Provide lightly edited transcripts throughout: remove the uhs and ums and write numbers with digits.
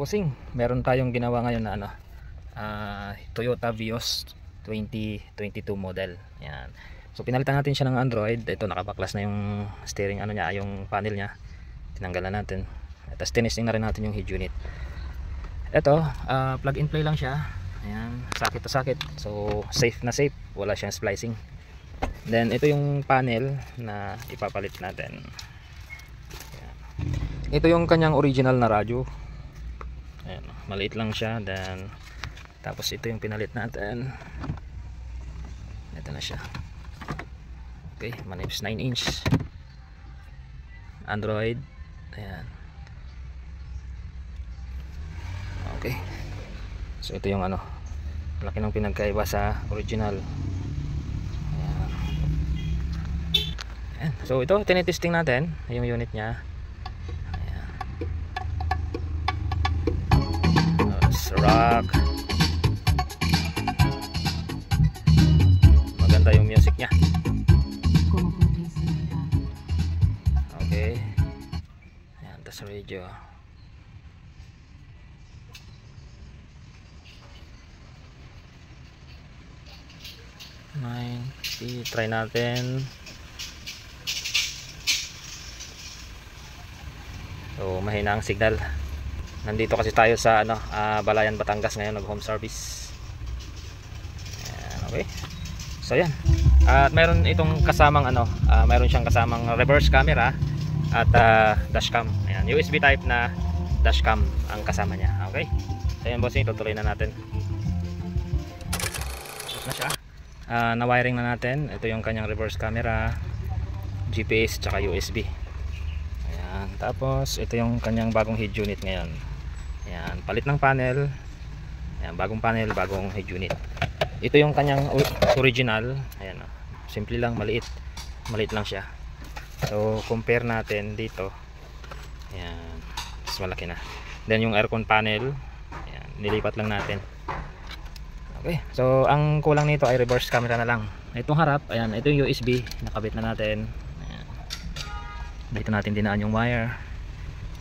bossing, meron tayong ginawa ngayon na ano, Toyota Vios 2022 model. Yan. So pinalitan natin siya ng Android. Ito nakabaklas na yung steering ano niya, yung panel niya. Tinanggalan natin. Tapos tinesting na rin natin yung head unit. Ito, plug and play lang siya. Ayan, sakit to sakit. So safe na safe, wala siyang splicing. Then ito yung panel na ipapalit natin. Ayan. Ito yung kanyang original na radyo. Ayan, maliit lang siya. Then tapos ito yung pinalit natin. Ito na siya. Okay, manips 9-inch Android. Ayan. Okay. So ito yung ano, laki ng pinagkaiba sa original. Ayan. Ayan. So ito, tinitesting natin yung unit niya. Ayan. Let's rock. Maganda yung music niya. Okay. Ayan, tas radio. Try natin. So mahina ang signal. Nandito kasi tayo sa ano, Balayan, Batangas ngayon, nag home service. Ayan, okay. So yan. At mayroon itong kasamang ano, mayroon siyang kasamang reverse camera at dashcam. Ayan, USB type na dashcam ang kasama niya. Okay. So yan bossing, tutuloy na natin. Tapos na siya. Na wiring na natin. Ito yung kanyang reverse camera, GPS tsaka USB. Ayan. Tapos ito yung kanyang bagong head unit ngayon. Ayan, palit ng panel. Ayan, bagong panel, bagong head unit. Ito yung kanyang original. Ayan, simple lang, maliit lang siya. So compare natin dito. Ayan, mas malaki na. Then yung aircon panel, ayan, nilipat lang natin. Okay, so ang kulang nito ay reverse camera na lang. Itong harap, ayan, ito yung USB, nakabit na natin. Ayan. Dito natin dinaan yung wire.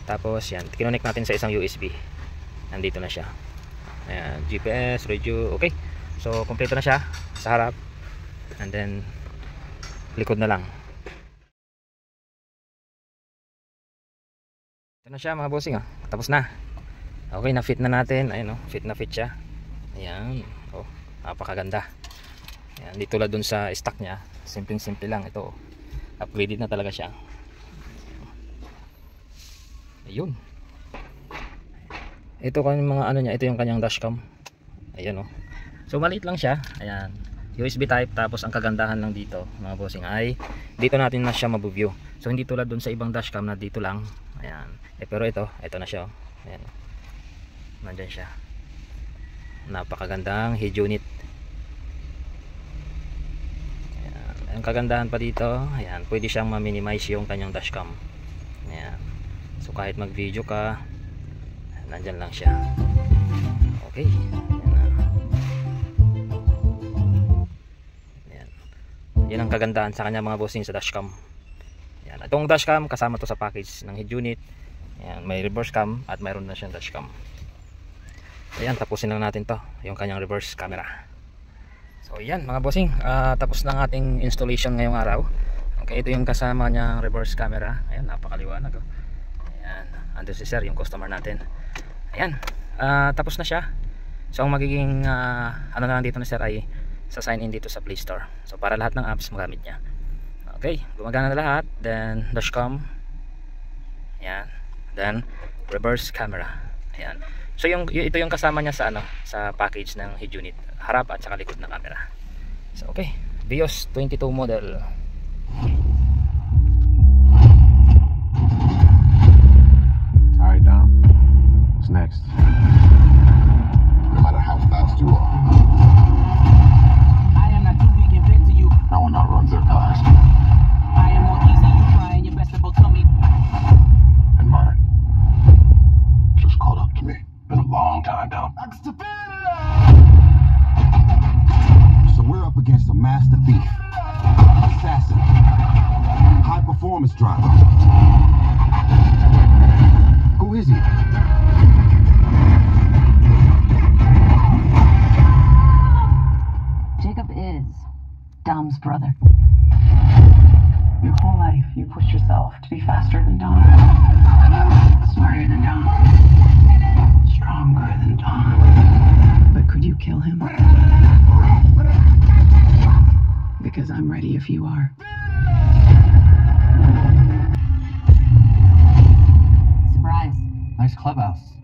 Tapos yan, kinonect natin sa isang USB. Nandito na siya. Ayan, GPS, radio, okay. So kompleto na siya sa harap. And then likod na lang. Ito na siya mga bossing, tapos na. Okay, na fit na natin. Ayun, fit na fit siya. Ayan. Oh, napakaganda. Ayan, di tulad dun sa stock niya. Simple lang ito. Upgraded na talaga siya. Ayun. Ito kanyang mga ano niya, ito yung kanyang dashcam. Ayan oh. So maliit lang siya. Ayan. USB type, tapos ang kagandahan lang dito, mga bossing, ay dito natin na siya mabu-view. So hindi tulad dun sa ibang dashcam na dito lang. Ayan. Pero ito na siya oh. Ayan. Nandiyan siya. Napakagandang head unit. Ayan. Ang kagandahan pa dito, ayan, pwede siyang ma-minimize yung kanyang dashcam. Ayan. So kahit mag-video ka, nandyan lang siya. Okay. Ayan. Yan ang kagandahan sa kanya mga bossing sa dashcam. Ayan. Itong dashcam kasama to sa package ng head unit. Ayan, may reverse cam at mayroon na siyang dashcam. Ayan, tapusin lang natin to, yung kanyang reverse camera. So ayan mga bossing, tapos na ang ating installation ngayong araw. Okay, ito yung kasama niyang reverse camera. Ayan, napakaliwanag oh. Ayan, andun si sir, yung customer natin. Ayan, tapos na siya. So ang magiging ano na lang dito na sir ay sa sign in dito sa Play Store. So para lahat ng apps magamit niya. Okay, gumagana na lahat. Then dashcam. Ayan, then reverse camera. Ayan. So ito yung kasama niya sa ano, sa package ng head unit, harap at saka likod na camera. So okay, Vios 22 model. Alright, Dom. What's next? No matter how fast you are, I am not too weak and fit to you. I will not run their fast. I am more easy, you trying your best to become me. And mine just caught up to me. Been a long time, Dom. So we're up against a master thief, assassin, high performance driver. Who is he? brother. Your whole life, you pushed yourself to be faster than Don, smarter than Don, stronger than Don. But could you kill him? Because I'm ready if you are. Surprise. Nice clubhouse.